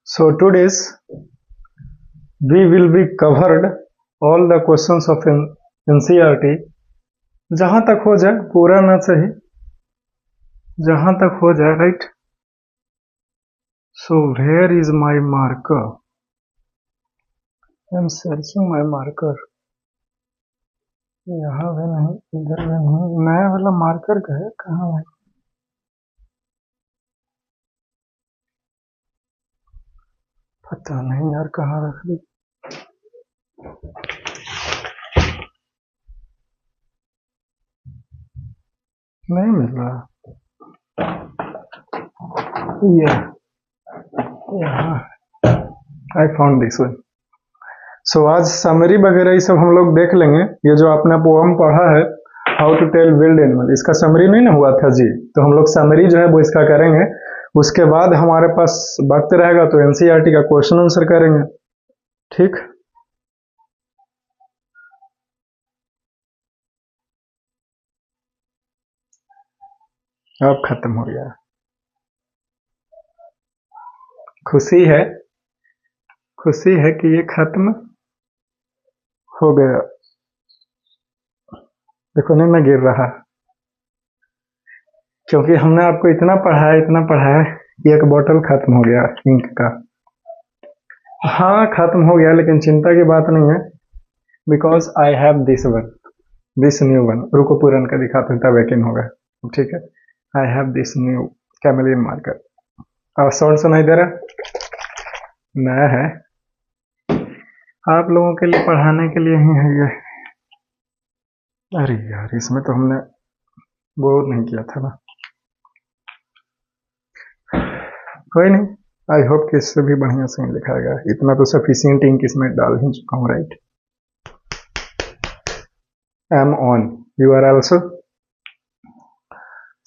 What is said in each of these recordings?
So today's we will be covered all the questions of NCERT. जहां तक हो जाए, पूरा ना सही, जहां तक हो जाए, right? So where is my marker? I'm searching my marker. यहाँ भी नहीं, इधर भी नहीं, नया वाला मार्कर का है, कहाँ है? पता नहीं यार, कहाँ रख दी। नहीं मिल रहा। यहाँ आई फाउंड दिस वन। सो आज समरी वगैरह ये सब हम लोग देख लेंगे। ये जो आपने पोएम पढ़ा है how to tell wild animal, इसका समरी नहीं ना हुआ था जी, तो हम लोग समरी जो है वो इसका करेंगे। उसके बाद हमारे पास वक्त रहेगा तो एनसीईआरटी का क्वेश्चन आंसर करेंगे। ठीक, अब खत्म हो गया। खुशी है कि ये खत्म हो गया। देखो नहीं, मैं गिर रहा, क्योंकि हमने आपको इतना पढ़ाया कि एक बोतल खत्म हो गया इंक का। हाँ खत्म हो गया, लेकिन चिंता की बात नहीं है, because I have this new one. रुको पूरन का दिखाते हैं तब यकीन होगा। ठीक है, I have this new chameleon marker. और साउंड सुनाई दे रहा? नया है, आप लोगों के लिए पढ़ाने के लिए ही है ये। अरे यार, इसमें तो हमने बोर नहीं किया था ना। कोई नहीं, आई होप कि इससे भी बढ़िया से लिखाएगा। इतना तो सफिशिएंट इंक इसमें डाल ही चुका हूँ, right? Am on, you are also.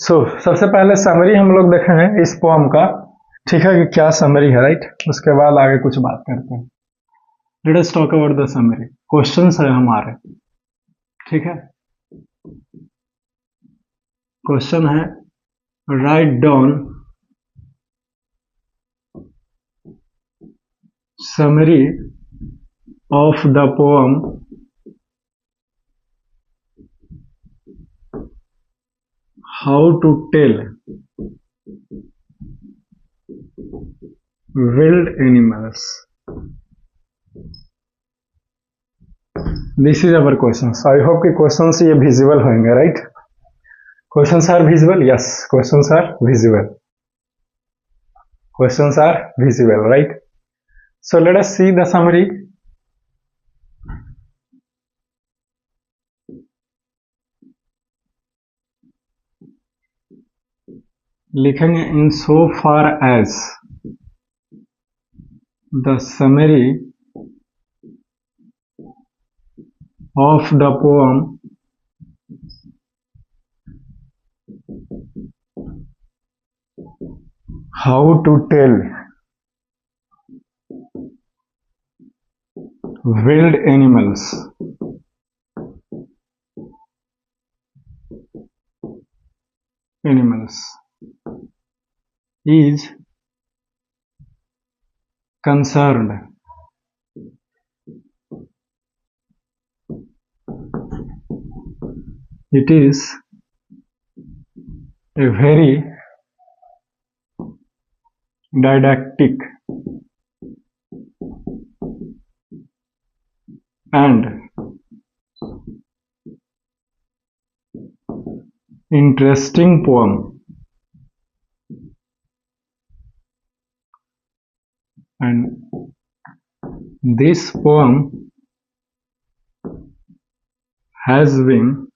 So सबसे पहले समरी हम लोग देखेंगे इस पोएम का, ठीक है, कि क्या समरी है, राइट? उसके बाद आगे कुछ बात करते हैं। Let us talk about the summary. Questions है हमारे, ठीक है। क्वेश्चन है, write down summary of the poem how to tell wild animals. This is our questions. I hope कि questions ये visible होंगे, right? Questions are visible? Yes, questions are visible. Questions are visible, right? So let us see the summary. लिखेंगे in so far as the summary of the poem how to tell wild animals is concerned it is a very didactic and interesting poem. And this poem has been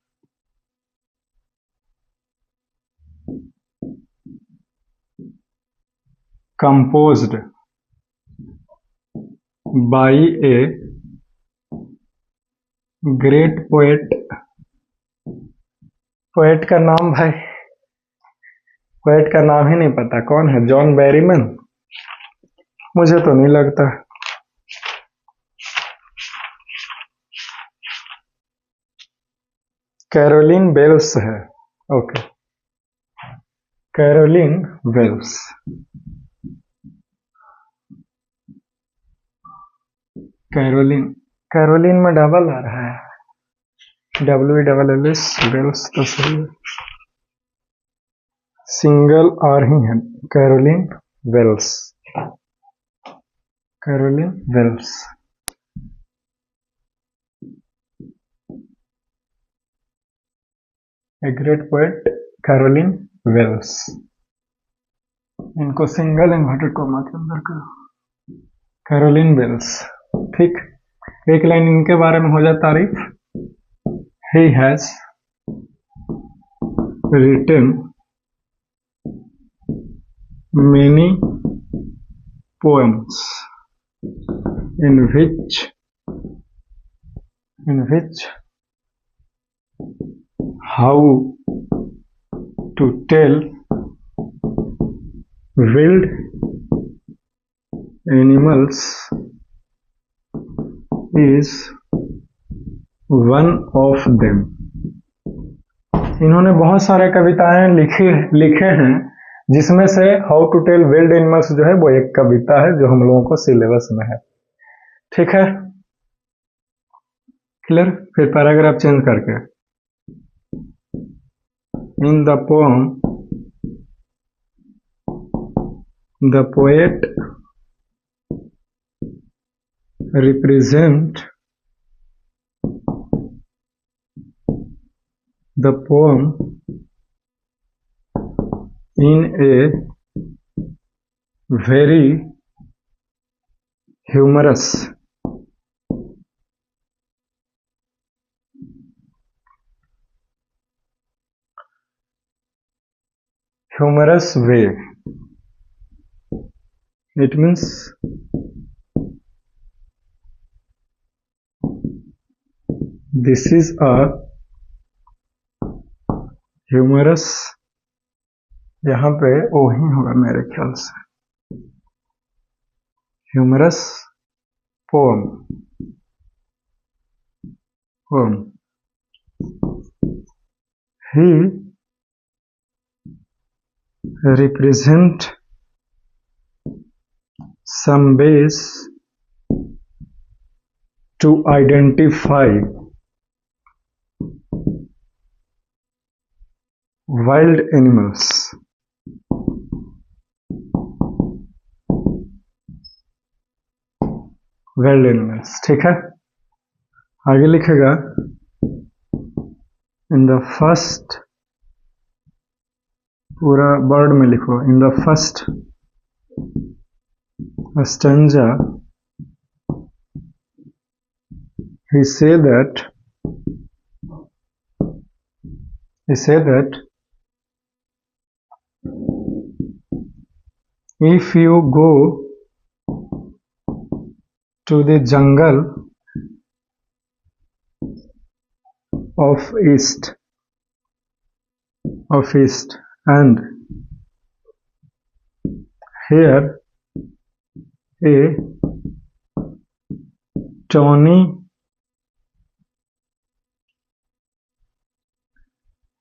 composed by a great poet. Poet का नाम भाई, poet का नाम ही नहीं पता, कौन है? John Berryman? मुझे तो नहीं लगता। कैरोलिन वेल्स है, okay, Carolyn Wells. Carolyn, Carolyn में डबल आ रहा है, WELLS, वेल्स तो सही है, सिंगल आर ही है, Carolyn Wells, Carolyn Wells. A great poet Carolyn Wells. इनको सिंगल इन्वर्टेड कॉमा के अंदर करो, कैरोलिन वेल्स। ठीक, एक लाइन इनके बारे में हो जाए तारीफ। He has written many poems in which how to tell wild animals is one of them। इन्होंने बहुत सारे कविताएं लिखे हैं, जिसमें से how to tell wild animals जो है वो एक कविता है जो हम लोगों को सिलेबस में है। ठीक है, क्लियर। फिर पैराग्राफ चेंज करके, in the poem the poet represent the poem in a very humorous way। It means this is a humorous, यहाँ पे ओ ही होगा मेरे ख्याल से, humorous poem। He represent some ways to identify wild animals। wild animals, ठीक है। आगे लिखेगा, इन द फर्स्ट, पूरा वर्ड में लिखो, in the first stanza he say that if you go to the jungle of east and hear a tawny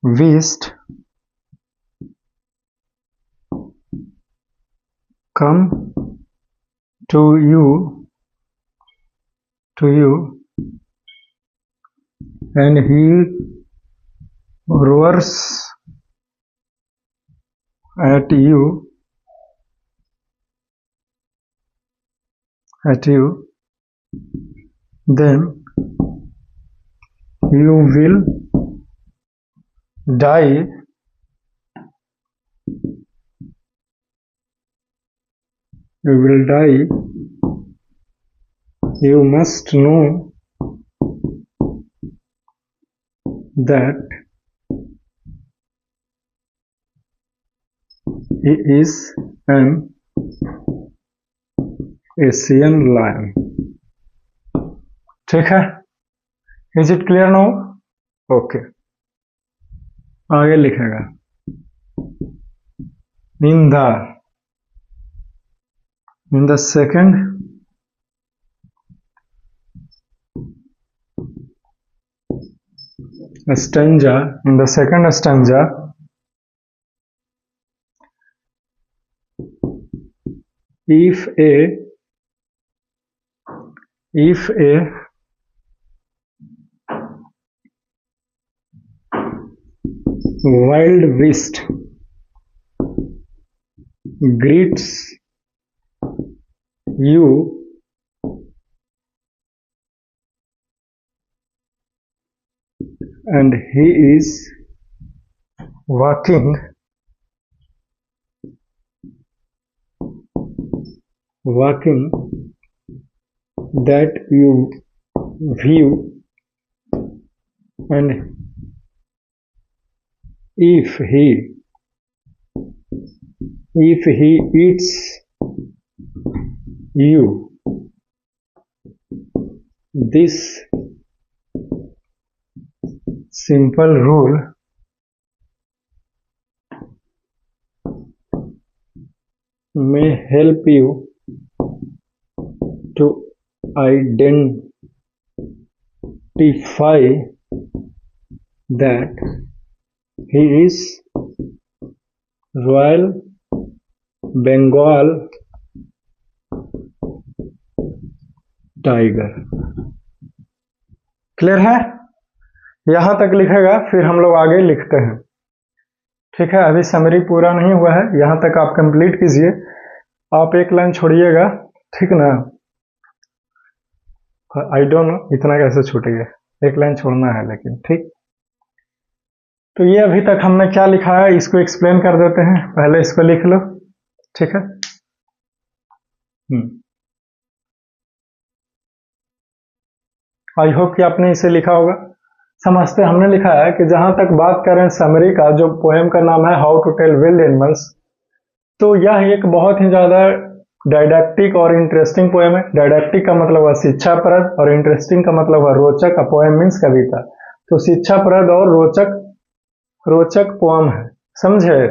beast come to you and he roars at you, then you will die you must know that he is an Asian lion। ठीक है, is it clear now? Okay, आगे लिखेगा, in the second stanza, if a if a wild beast greets you and he is walking that you view, and if he eats you, this simple rule may help you to identify that he is Royal Bengal tiger. Clear है? यहां तक लिखेगा, फिर हम लोग आगे लिखते हैं। ठीक है, अभी समरी पूरा नहीं हुआ है, यहां तक आप कंप्लीट कीजिए। आप एक लाइन छोड़िएगा, ठीक ना? आई डोंट नो इतना कैसे छूट गया, एक लाइन छोड़ना है लेकिन, ठीक। तो ये अभी तक हमने क्या लिखा है इसको एक्सप्लेन कर देते हैं, पहले इसको लिख लो, ठीक है। आई होप कि आपने इसे लिखा होगा। समझते हमने लिखा है कि जहां तक बात करें समरी का, जो पोएम का नाम है how to tell wild animals, तो यह एक बहुत ही ज्यादा डायडैक्टिक और इंटरेस्टिंग पोएम है। डायडैक्टिक का मतलब है शिक्षाप्रद और इंटरेस्टिंग का मतलब है रोचक। पोएम मीन्स कविता, तो शिक्षाप्रद और रोचक पोएम है, समझे।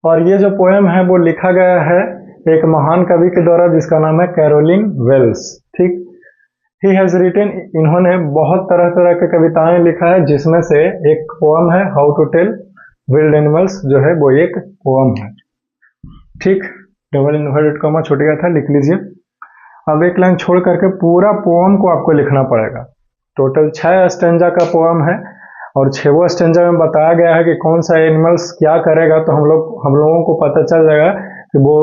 और ये जो पोएम है वो लिखा गया है एक महान कवि के द्वारा जिसका नाम है कैरोलिन वेल्स, ठीक। ही हैज रिटन, इन्होंने बहुत तरह तरह के कविताएं लिखा है, जिसमें से एक पोएम है how to tell wild animals, जो है वो एक पोएम है, ठीक। डबल इन्वर्टेड कॉमा छूट गया था, लिख लीजिए। अब एक लाइन छोड़ करके पूरा पोएम को आपको लिखना पड़ेगा। टोटल 6 स्टेंजा का पोएम है और 6वां स्टेंजा में बताया गया है कि कौन सा एनिमल्स क्या करेगा, तो हम लोगों को पता चल जाएगा कि वो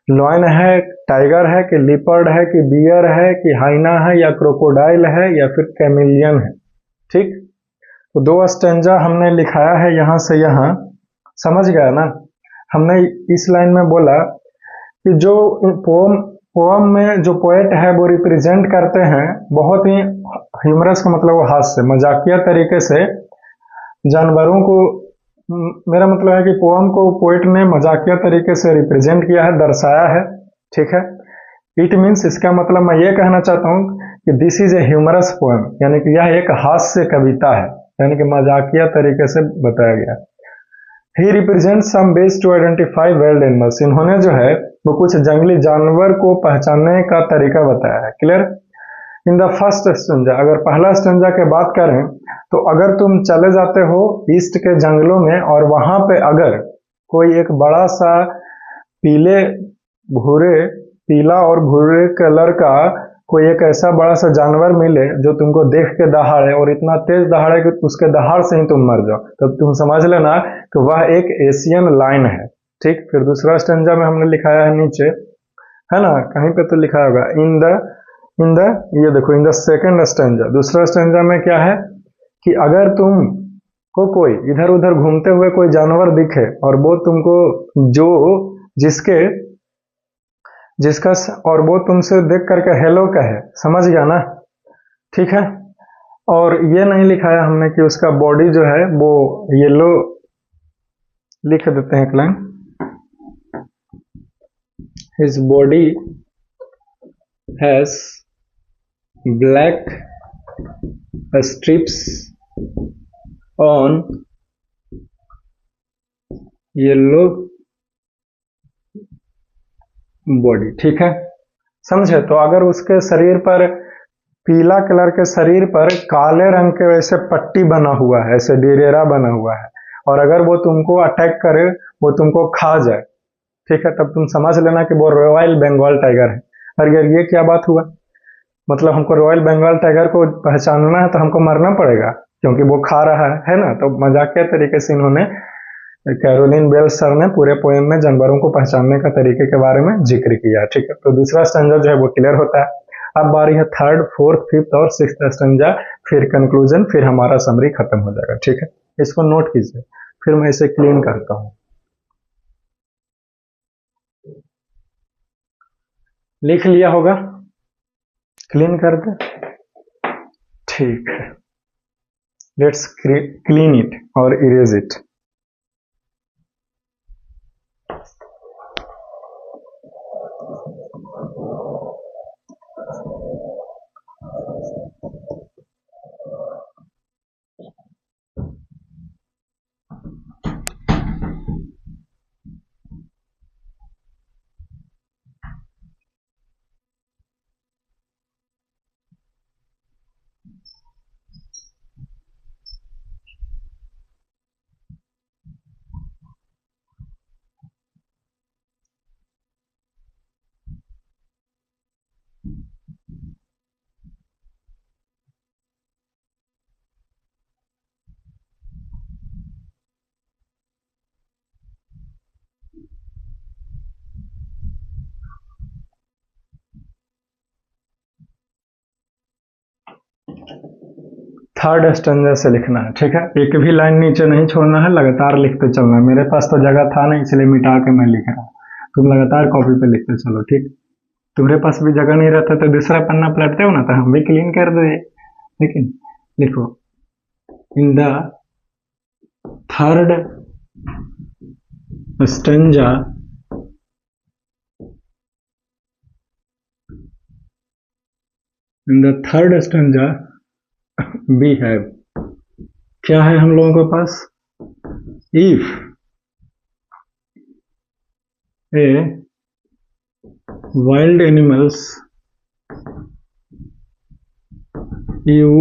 लॉयन है, टाइगर है कि लिपर्ड है कि बियर है कि हाइना है या क्रोकोडाइल है या फिर कैमिलियन है, ठीक। तो 2 स्टेंजा हमने लिखाया है यहां से यहां, समझ गया ना। हमने इस लाइन में बोला कि जो पोएम में जो पोएट है वो रिप्रेजेंट करते हैं बहुत ही ह्यूमरस का मतलब हास्य, मजाकिया तरीके से जानवरों को, मेरा मतलब है कि पोएम को पोएट ने मजाकिया तरीके से रिप्रेजेंट किया है, दर्शाया है, ठीक है। इट मीन्स, इसका मतलब मैं ये कहना चाहता हूं कि this is a humorous poem, यानी कि यह एक हास्य कविता है, यानी कि मजाकिया तरीके से बताया गया। He represent some ways to identify wild animals, इन्होंने जो है वो कुछ जंगली जानवर को पहचानने का तरीका बताया है, clear. In the first stanza, अगर पहला स्टेंजा की बात करें तो अगर तुम चले जाते हो ईस्ट के जंगलों में और वहां पे अगर कोई एक बड़ा सा पीला और भूरे कलर का कोई एक ऐसा बड़ा सा जानवर मिले जो तुमको देख के दहाड़े और इतना तेज दहाड़े कि उसके दहाड़ से ही तुम मर जाओ, तो तुम समझ लेना कि वह एक एशियन लायन है, ठीक। फिर दूसरा स्टेंजा में हमने लिखाया है नीचे, है ना, कहीं पे तो लिखा होगा ये देखो, इन द सेकेंड स्टेंजा, दूसरा स्टेंजा में क्या है कि अगर तुम को कोई इधर उधर घूमते हुए कोई जानवर दिखे और वो तुमको और वो तुमसे देख करके हेलो कहे, समझ गया ना, ठीक है। और ये नहीं लिखाया हमने कि उसका बॉडी जो है वो येलो, लिख देते हैं एक line, his body has black strips on yellow body, ठीक है, समझे। तो अगर उसके शरीर पर पीला कलर के शरीर पर काले रंग के वैसे पट्टी बना हुआ है, ऐसे डेरेरा बना हुआ है, और अगर वो तुमको अटैक करे, वो तुमको खा जाए, ठीक है, तब तुम समझ लेना कि वो रॉयल बंगाल टाइगर है। अगर ये क्या बात हुआ, मतलब हमको रॉयल बंगाल टाइगर को पहचानना है तो हमको मरना पड़ेगा क्योंकि वो खा रहा है ना। तो मजाकिया तरीके से इन्होंने, कैरोलिन बेल सर ने पूरे पोएम में जानवरों को पहचानने का तरीके के बारे में जिक्र किया है। ठीक है, तो दूसरा स्टैंजा जो है वो क्लियर होता है। अब बारी है थर्ड, फोर्थ, फिफ्थ और सिक्स्थ स्टैंजा, फिर कंक्लूजन, फिर हमारा समरी खत्म हो जाएगा। ठीक है, इसको नोट कीजिए, फिर मैं इसे क्लीन करता हूं। लिख लिया होगा, क्लीन कर दे। ठीक है, लेट्स क्लीन इट और इरेज इट। थर्ड स्टैंजा से लिखना है। ठीक है, एक भी लाइन नीचे नहीं छोड़ना है, लगातार लिखते चलना है। मेरे पास तो जगह था नहीं इसलिए मिटा के मैं लिख रहा हूँ, तुम लगातार कॉपी पे लिखते चलो। ठीक, तुम्हारे पास भी जगह नहीं रहता तो दूसरा पन्ना पलटते हो ना, तो हम भी क्लीन कर दो ये। लेकिन लिखो, in the third stanza in the third stanza we have, क्या है हम लोगों के पास? If a wild animals you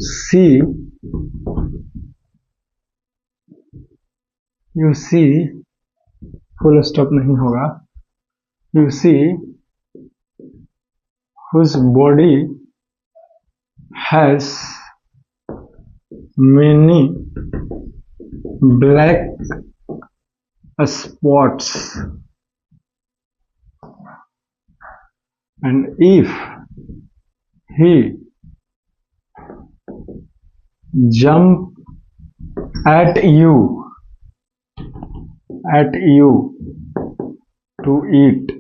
see full stop नहीं होगा, you see whose body has many black spots, and if he jump at you to eat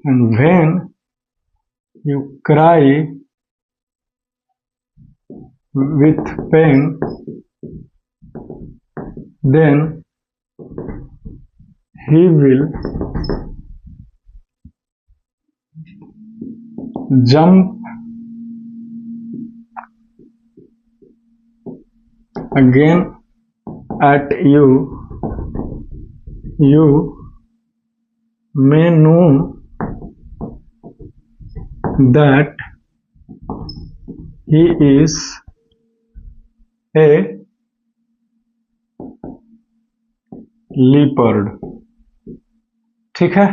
and when you cry with pain, then he will jump again at you. You may know that he is a leopard. ठीक है,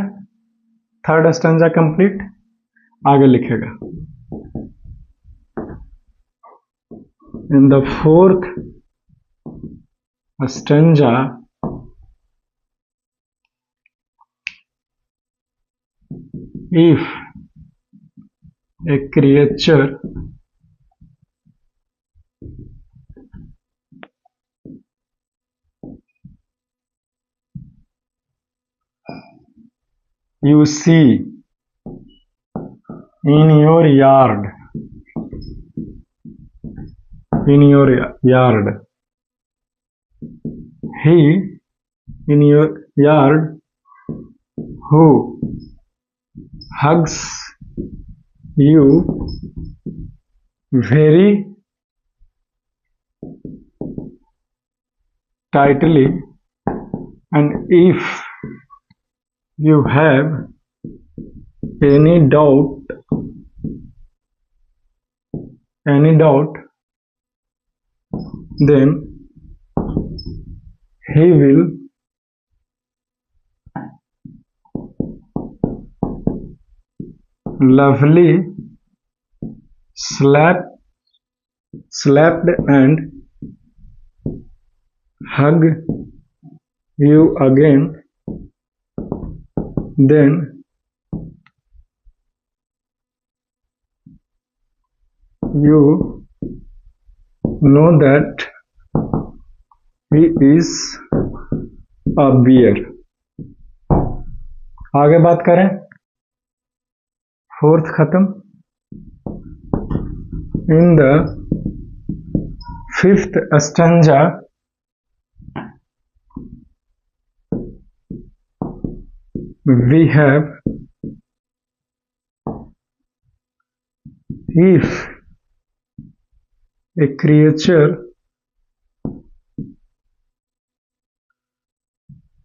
third stanza complete. आगे लिखेगा, in the fourth stanza if a creature you see in your yard he in your yard who hugs you very tightly, and if you have any doubt, then he will lovely slapped and hug you again, then you know that he is a bear. आगे बात करें, fourth खत्म. In the fifth stanza, we have if a creature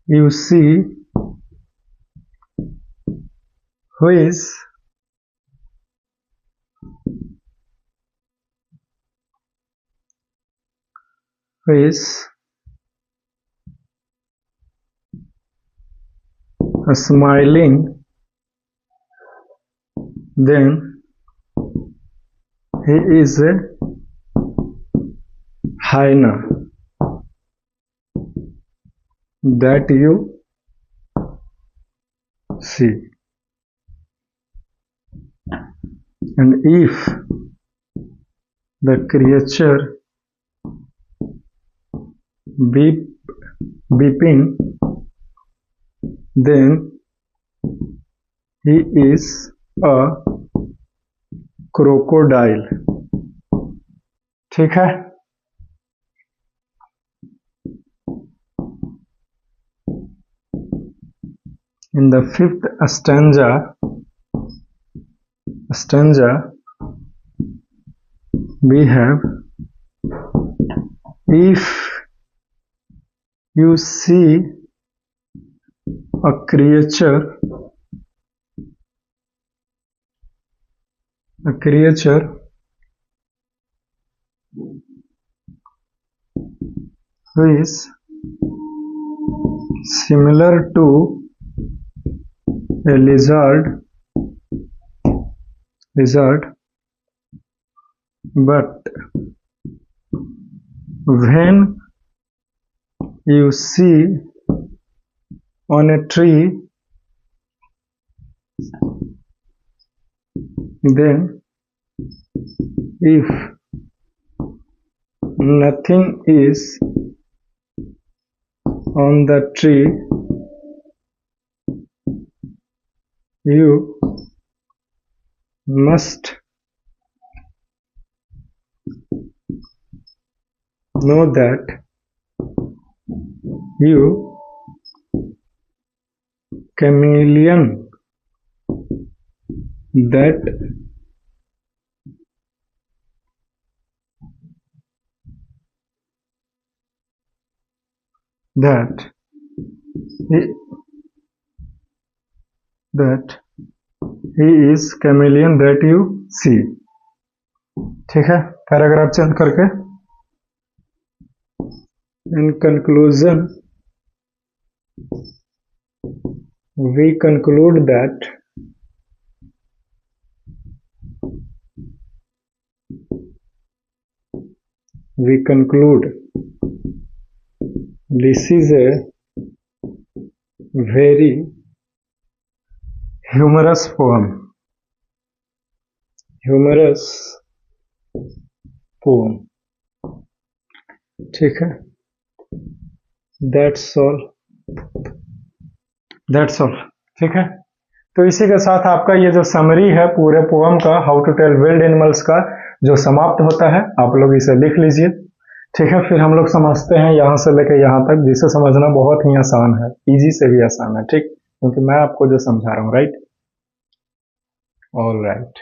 you see who is smiling, then he is a hyena that you see. And if the creature beeping, then he is a crocodile. ठीक है. In the fifth stanza we have if you see a creature who is similar to a lizard, but when you see on a tree, then if nothing is on the tree, you must know that you chameleon that he is chameleon that you see. ठीक है, paragraph change करके. In conclusion, we conclude that this is a very humorous poem. ठीक है. That's all. ठीक है. तो इसी के साथ आपका ये जो समरी है पूरे पोएम का, how to tell wild animals का, जो समाप्त होता है. आप लोग इसे लिख लीजिए. ठीक है. फिर हम लोग समझते हैं यहाँ से लेकर यहाँ तक, जिसे समझना बहुत ही आसान है, इजी से भी आसान है. ठीक, क्योंकि मैं आपको जो समझा रहा हूँ. Right. All right.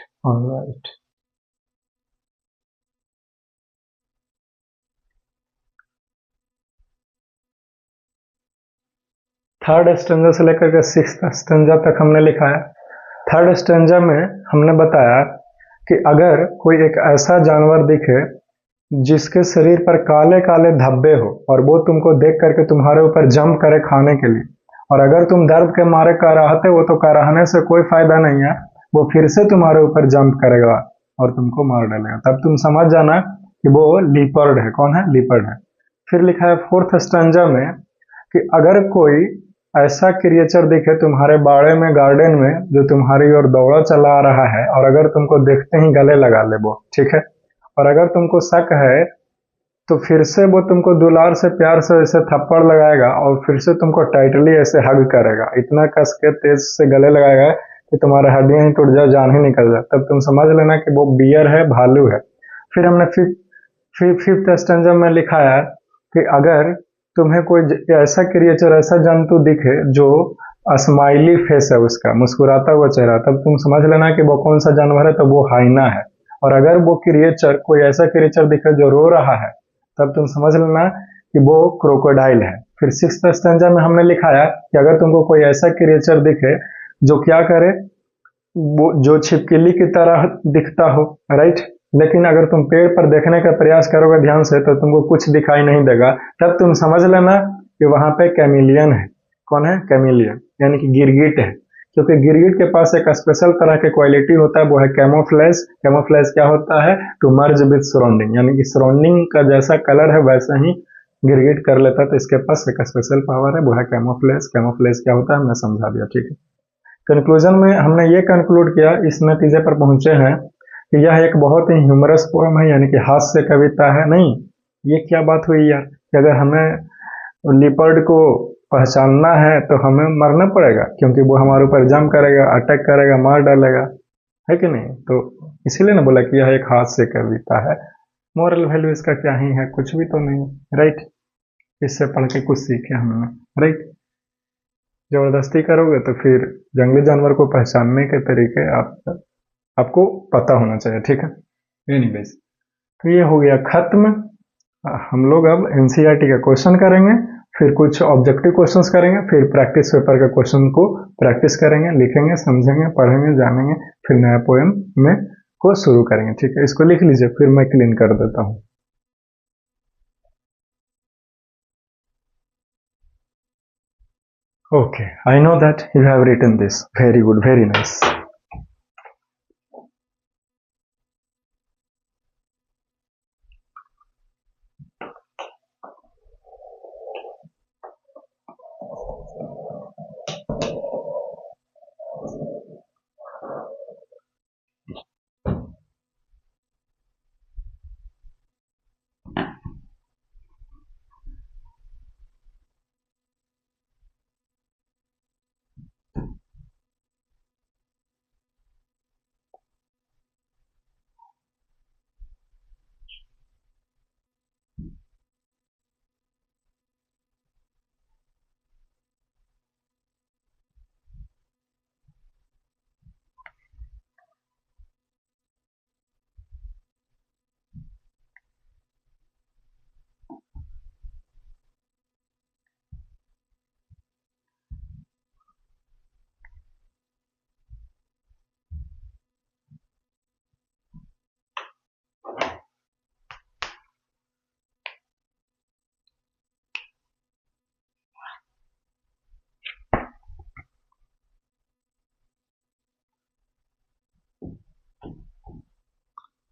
Third stanza से लेकर के सिक्स्थ स्टेंजा तक हमने लिखा है. थर्ड स्टेंजा में हमने बताया कि अगर कोई एक ऐसा जानवर दिखे जिसके शरीर पर काले काले धब्बे हो और वो तुमको देख करके तुम्हारे ऊपर जंप करे खाने के लिए, और अगर तुम दर्द के मारे कराहते हो तो कराहने से कोई फायदा नहीं है, वो फिर से तुम्हारे ऊपर जंप करेगा और तुमको मार डालेगा। तब तुम समझ जाना कि वो लीपर्ड है। कौन है? लीपर्ड है। फिर लिखा है फोर्थ स्टैंजा में कि अगर कोई ऐसा क्रिएचर दिखे तुम्हारे बाड़े में, गार्डन में, जो तुम्हारी ओर दौड़ा चला रहा है और अगर तुमको देखते ही गले लगा ले वो, ठीक है, और अगर तुमको शक है तो फिर से वो तुमको दुलार से, प्यार से ऐसे थप्पड़ लगाएगा और फिर से तुमको टाइटली ऐसे हग करेगा, इतना कस के तेज से गले लगाएगा कि तुम्हारे हड्डियां ही टूट जाए, जान ही निकल जाए। तब तुम समझ लेना कि वो बियर है, भालू है। फिर हमने फिफ्थ स्टैंजा में लिखा है कि अगर तुम्हें कोई ऐसा क्रिएचर, ऐसा जंतु दिखे जो स्माइली फेस है उसका, मुस्कुराता हुआ चेहरा, तब तुम समझ लेना कि वो कौन सा जानवर है। तो वो हाइना है। और अगर वो क्रिएचर, कोई ऐसा क्रिएचर दिखे जो रो रहा है, तब तुम समझ लेना कि वो क्रोकोडाइल है। फिर सिक्स्थ स्टैंजा में हमने लिखाया कि अगर तुमको कोई ऐसा क्रिएचर दिखे जो क्या करे, वो जो छिपकली की तरह दिखता हो, राइट, लेकिन अगर तुम पेड़ पर देखने का प्रयास करोगे ध्यान से तो तुमको कुछ दिखाई नहीं देगा, तब तुम समझ लेना कि वहां पे कैमिलियन है। कौन है? कैमिलियन, यानी कि गिरगिट है। क्योंकि गिरगिट के पास एक स्पेशल तरह के क्वालिटी होता है, वो है कैमोफ्लेज। कैमोफ्लेज क्या होता है? टू मर्ज विद सराउंडिंग, यानी कि सराउंडिंग का जैसा कलर है वैसा ही गिरगिट कर लेता है। तो इसके पास एक स्पेशल पावर है, वो है कैमोफ्लेज। कैमोफ्लेज क्या होता है हमने समझा दिया, ठीक है। कंक्लूजन में हमने ये कंक्लूड किया, इस नतीजे पर पहुंचे हैं कि यह एक बहुत ही ह्यूमरस पोएम है, यानी कि हास्य कविता है। नहीं, ये क्या बात हुई यार कि अगर हमें लिपर्ड को पहचानना है तो हमें मरना पड़ेगा, क्योंकि वो हमारे ऊपर जंप करेगा, अटैक करेगा, मार डालेगा, है कि नहीं? तो इसीलिए ना बोला कि यह एक हास्य कविता है। मोरल वैल्यू इसका क्या ही है? कुछ भी तो नहीं, राइट। इससे पढ़ के कुछ सीखे हमने, राइट। जबरदस्ती करोगे तो फिर जंगली जानवर को पहचानने के तरीके आपको पता होना चाहिए, ठीक है। एनीवेज, तो ये हो गया खत्म। हम लोग अब एनसीईआरटी का क्वेश्चन करेंगे, फिर कुछ ऑब्जेक्टिव क्वेश्चंस करेंगे, फिर प्रैक्टिस पेपर का क्वेश्चन को प्रैक्टिस करेंगे, लिखेंगे, समझेंगे, पढ़ेंगे, जानेंगे, फिर नया पोएम में को शुरू करेंगे, ठीक है। इसको लिख लीजिए, फिर मैं क्लीन कर देता हूँ। Okay, I know that you have written this. Very good, very nice.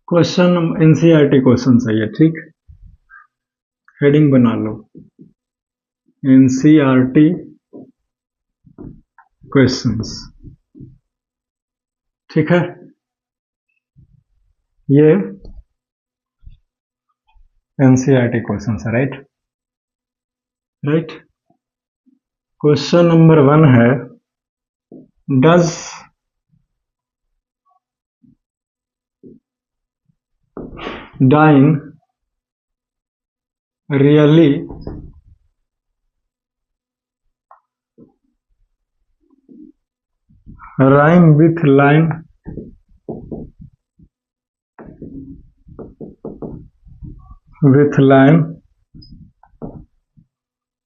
Question NCERT question चाहिए, ठीक। हेडिंग बना लो, एनसीईआरटी क्वेश्चंस, ठीक है। ये एनसीईआरटी क्वेश्चंस है, राइट। राइट। क्वेश्चन नंबर 1 है, does dying really rhyme with line? With line,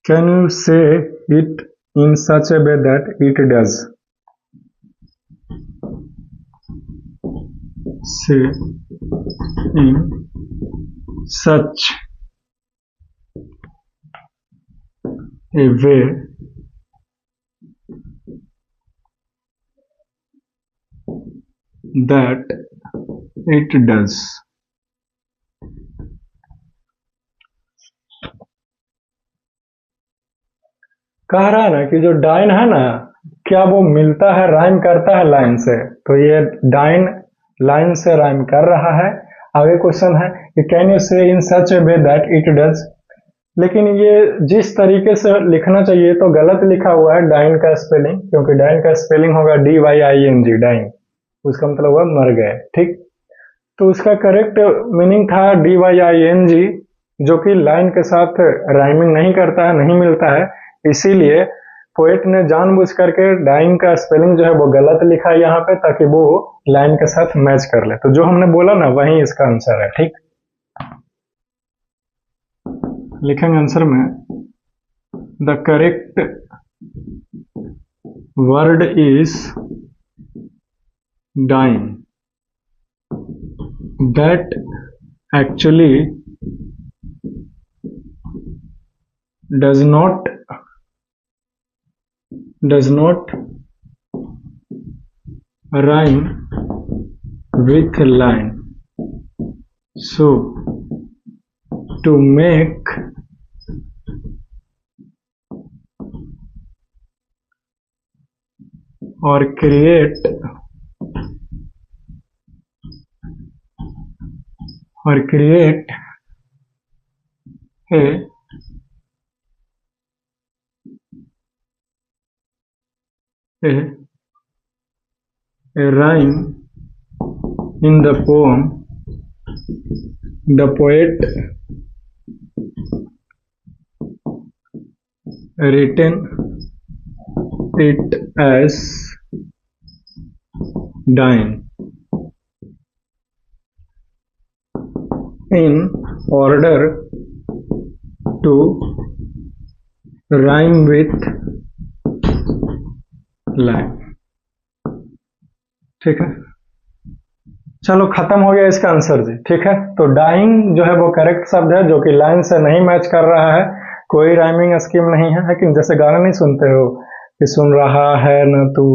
can you say it in such a way that it does? Say in such a way that it does। कह रहा है ना कि जो dine है ना, क्या वो मिलता है, राइम करता है लाइन से, तो ये डाइन लाइन से राइम कर रहा है। आगे क्वेश्चन है कि कैन यू से इन सच ए वे दैट इट डज, लेकिन ये जिस तरीके से लिखना चाहिए तो गलत लिखा हुआ है डाइन का स्पेलिंग, क्योंकि डाइन का स्पेलिंग होगा DYING, डाइन, उसका मतलब हुआ मर गए, ठीक। तो उसका करेक्ट मीनिंग था DYING, जो कि लाइन के साथ राइमिंग नहीं करता है, नहीं मिलता है, इसीलिए पोएट ने जानबूझ करके डाइन का स्पेलिंग जो है वो गलत लिखा है यहाँ पे, ताकि वो लाइन के साथ मैच कर ले। तो जो हमने बोला ना वही इसका आंसर है, ठीक। लिखेंगे आंसर में, the correct word is dine, that actually does not rhyme with line, so to make or create a rhyme in the poem, the poet written it as dying in order to rhyme with line, ठीक है। चलो खत्म हो गया इसका answer जी, ठीक है। तो डाइंग जो है वो करेक्ट शब्द है, जो कि लाइन से नहीं मैच कर रहा है, कोई राइमिंग स्कीम नहीं है। लेकिन जैसे गाना नहीं सुनते हो कि सुन रहा है न तू,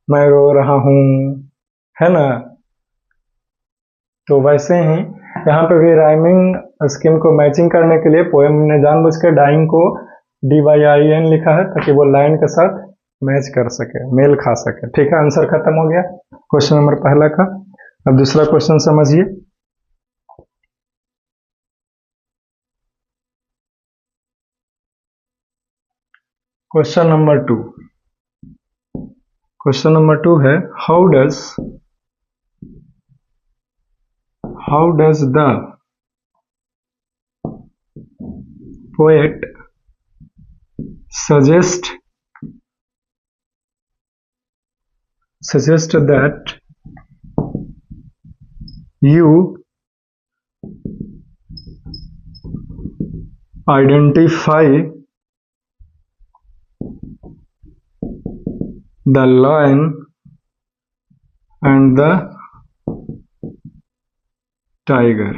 मैं रो रहा हूँ, है ना, तो वैसे ही यहाँ पे भी राइमिंग स्कीम को मैचिंग करने के लिए पोएम ने जानबूझ के डाइंग को DYIN लिखा है, ताकि वो लाइन के साथ मैच कर सके, मेल खा सके, ठीक है। आंसर खत्म हो गया क्वेश्चन नंबर पहला का। अब दूसरा क्वेश्चन समझिए। क्वेश्चन नंबर टू है, how does the poet suggest that you identify the lion and the tiger,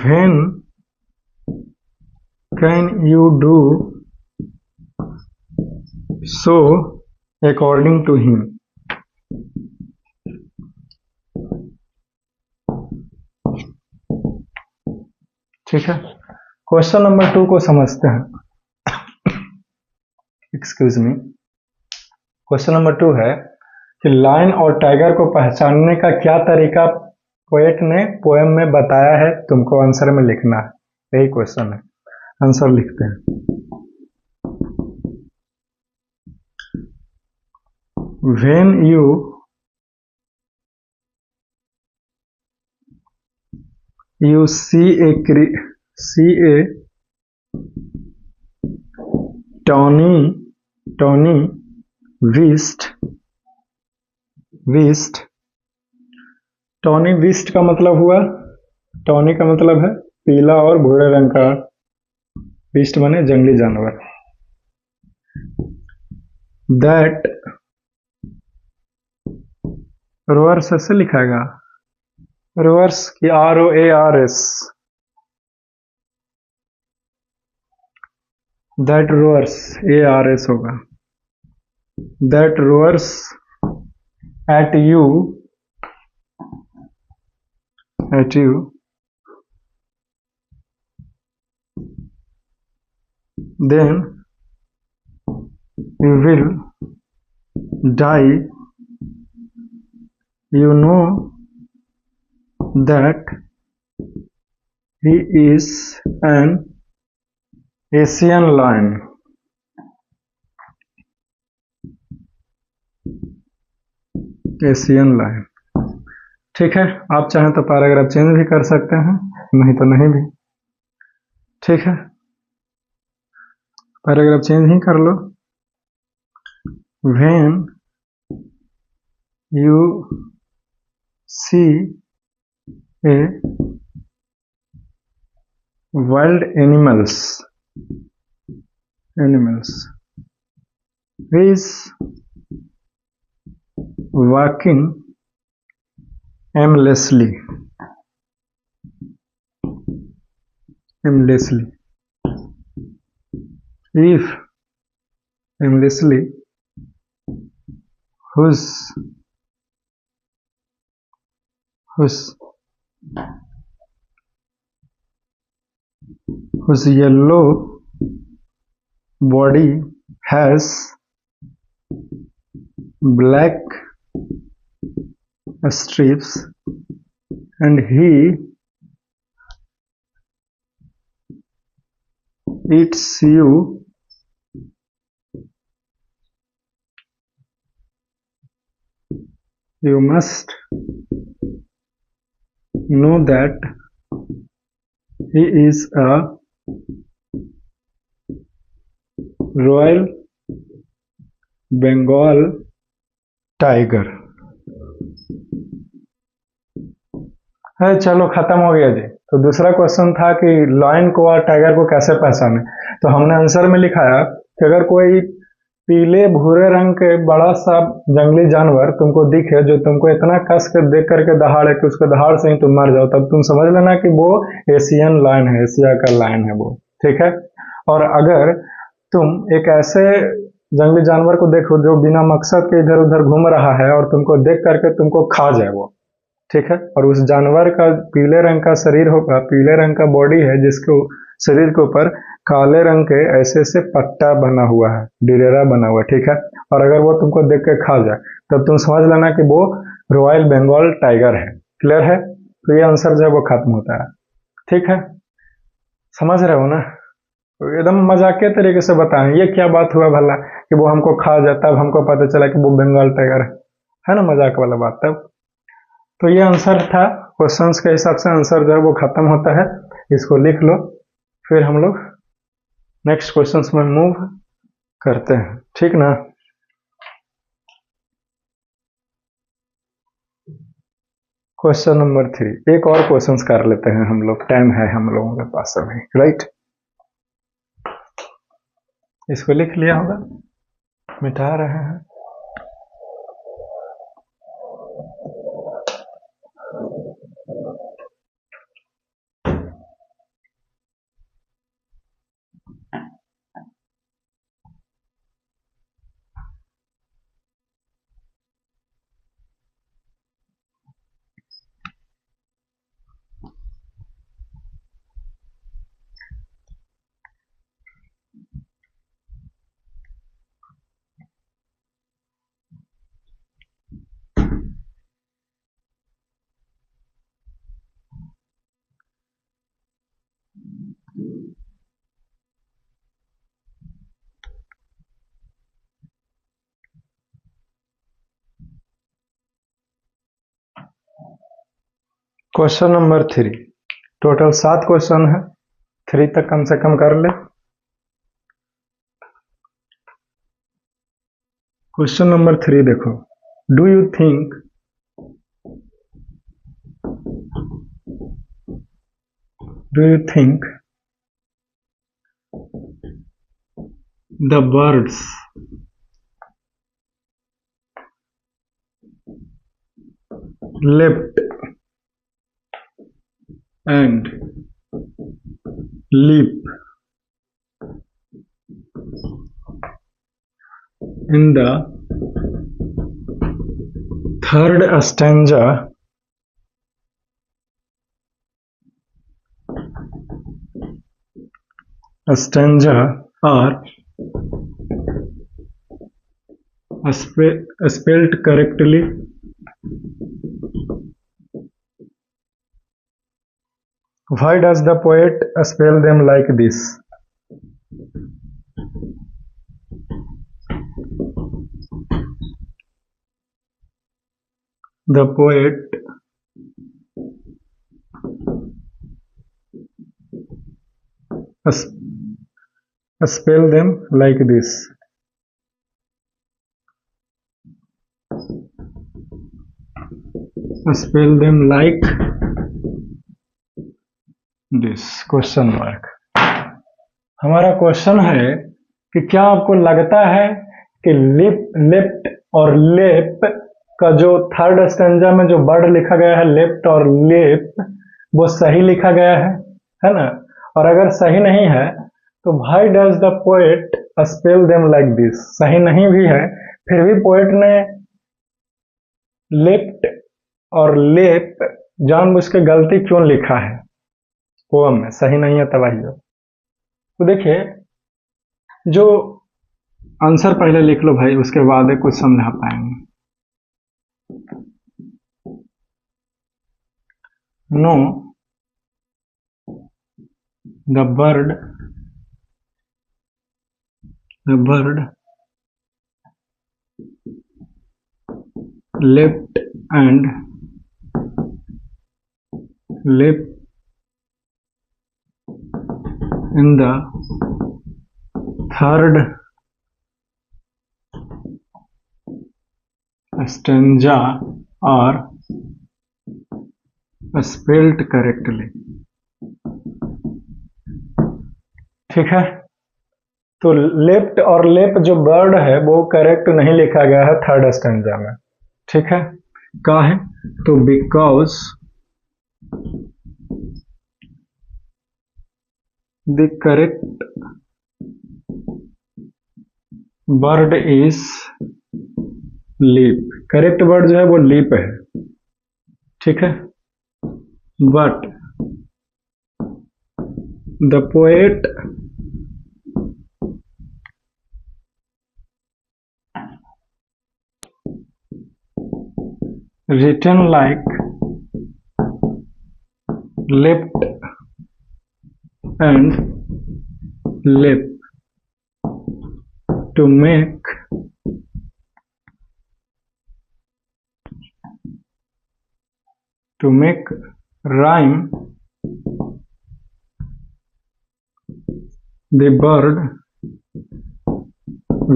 when can you do so according to him? ठीक है, क्वेश्चन नंबर 2 को समझते हैं। Excuse me. क्वेश्चन नंबर 2 है कि lion और tiger को पहचानने का क्या तरीका पोएट ने पोएम में बताया है, तुमको आंसर में लिखना है, यही क्वेश्चन है। आंसर लिखते हैं। When you see a tawny wisp, tawny wisp का मतलब हुआ, टॉनी का मतलब है पीला और भूरे रंग का, विस्ट माने जंगली जानवर। दैट रोअर्स ऐसे लिखाएगा, रोअर्स की ROARS, दैट रोअर्स ARS होगा। That roars at you, then you will die. You know that he is an Asian lion. Asian lion. ठीक है, आप चाहें तो पैराग्राफ चेंज भी कर सकते हैं, नहीं तो नहीं भी। ठीक है, पैराग्राफ चेंज ही कर लो। When you see a wild animals is walking aimlessly if aimlessly whose yellow body has black stripes and he eats you. You must know that he is a Royal Bengal tiger. है, चलो खत्म हो गया जी। तो दूसरा question था कि lion को और टाइगर को कैसे पहचाने। तो हमने आंसर में लिखाया कि अगर कोई पीले भूरे रंग के बड़ा सा जंगली जानवर तुमको दिखे जो तुमको इतना कस के देख करके दहाड़े कि उसके दहाड़ से ही तुम मर जाओ, तब तुम समझ लेना कि वो एशियन लायन है, एशिया का लायन है वो। ठीक है, और अगर तुम एक ऐसे जंगली जानवर को देखो जो बिना मकसद के इधर उधर घूम रहा है और तुमको देख करके तुमको खा जाए वो, ठीक है, और उस जानवर का पीले रंग का शरीर होगा, पीले रंग का बॉडी है जिसको शरीर के ऊपर काले रंग के ऐसे ऐसे पट्टा बना हुआ है, डिरेरा बना हुआ है, ठीक है, और अगर वो तुमको देख के खा जाए तब तुम समझ लेना कि वो रॉयल बंगाल टाइगर है। क्लियर है? तो ये आंसर जो है वो खत्म होता है। ठीक है, समझ रहे हो ना? तो एकदम मजाकिया तरीके से बताएं ये क्या बात हुआ भला कि वो हमको खा जाए, तब हमको पता चला कि वो बंगाल टाइगर है ना, मजाक वाला बात। तब तो ये आंसर था, क्वेश्चंस के हिसाब से आंसर जो है वो खत्म होता है। इसको लिख लो, फिर हम लोग नेक्स्ट क्वेश्चंस में मूव करते हैं। ठीक ना? क्वेश्चन नंबर 3, एक और क्वेश्चंस कर लेते हैं हम लोग, टाइम है हम लोगों के पास अभी, राइट? इसको लिख लिया होगा, मिटा रहे हैं। क्वेश्चन नंबर 3, टोटल 7 क्वेश्चन है, 3 तक कम से कम कर ले। क्वेश्चन नंबर 3 देखो, do you think the birds leapt and leap in the third stanza are spelled correctly. Why does the poet spell them like this? The poet spell them like this. Spell them like this? Question mark. हमारा question है कि क्या आपको लगता है कि left और लेप का जो थर्ड स्टैंजा में जो वर्ड लिखा गया है लेफ्ट और लेप वो सही लिखा गया है ना? और अगर सही नहीं है तो why does the poet spell them like this? सही नहीं भी है फिर भी पोएट ने लेफ्ट और लेप जानबूझ के गलती क्यों लिखा है पोएम में? सही नहीं है तबाही हो। तो देखिए, जो आंसर पहले लिख लो भाई, उसके बाद कुछ समझा पाएंगे। No, the bird left and left in the third stanza are spelled correctly। ठीक है, तो लेफ्ट और लेप जो वर्ड है वो करेक्ट नहीं लिखा गया है थर्ड स्टैंजा में। ठीक है, क्या है? तो because the correct word is leap. Correct word जो है वो लीप है। ठीक है, but the poet written like left and left to make rhyme the bird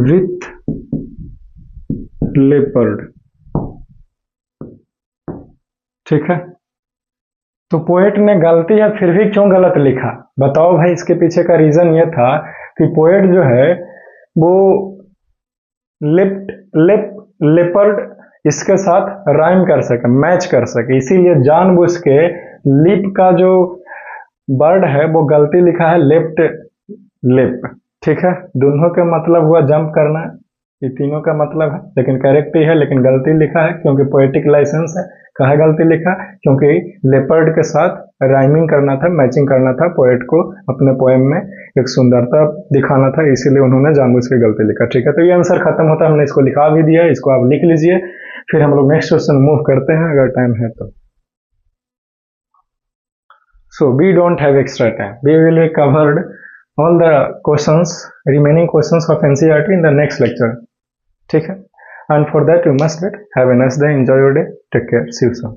with leopard। ठीक है, तो पोएट ने गलती है फिर भी क्यों गलत लिखा? बताओ भाई। इसके पीछे का रीजन ये था कि पोएट जो है वो लेपर्ड इसके साथ राइम कर सके, मैच कर सके, इसीलिए जानबूझ के लिप का जो वर्ड है वो गलती लिखा है लेफ्ट लिप। ठीक है, दोनों का मतलब हुआ जंप करना, ये तीनों का मतलब है, लेकिन करेक्ट ही है, लेकिन गलती लिखा है क्योंकि पोएटिक लाइसेंस है। कहा गलती लिखा? क्योंकि लेपर्ड के साथ राइमिंग करना था, मैचिंग करना था, पोएट को अपने पोएम में एक सुंदरता दिखाना था, इसीलिए उन्होंने जानबूझ के गलती लिखा। ठीक है, तो ये आंसर खत्म होता है, हमने इसको लिखा भी दिया, इसको आप लिख लीजिए। फिर हम लोग नेक्स्ट क्वेश्चन मूव करते हैं अगर टाइम है तो। So we don't have extra time, we will covered all the questions, remaining questions of NCERT in the next lecture। ठीक है, and for that you must have a nice day, enjoy your day, take care, see you soon।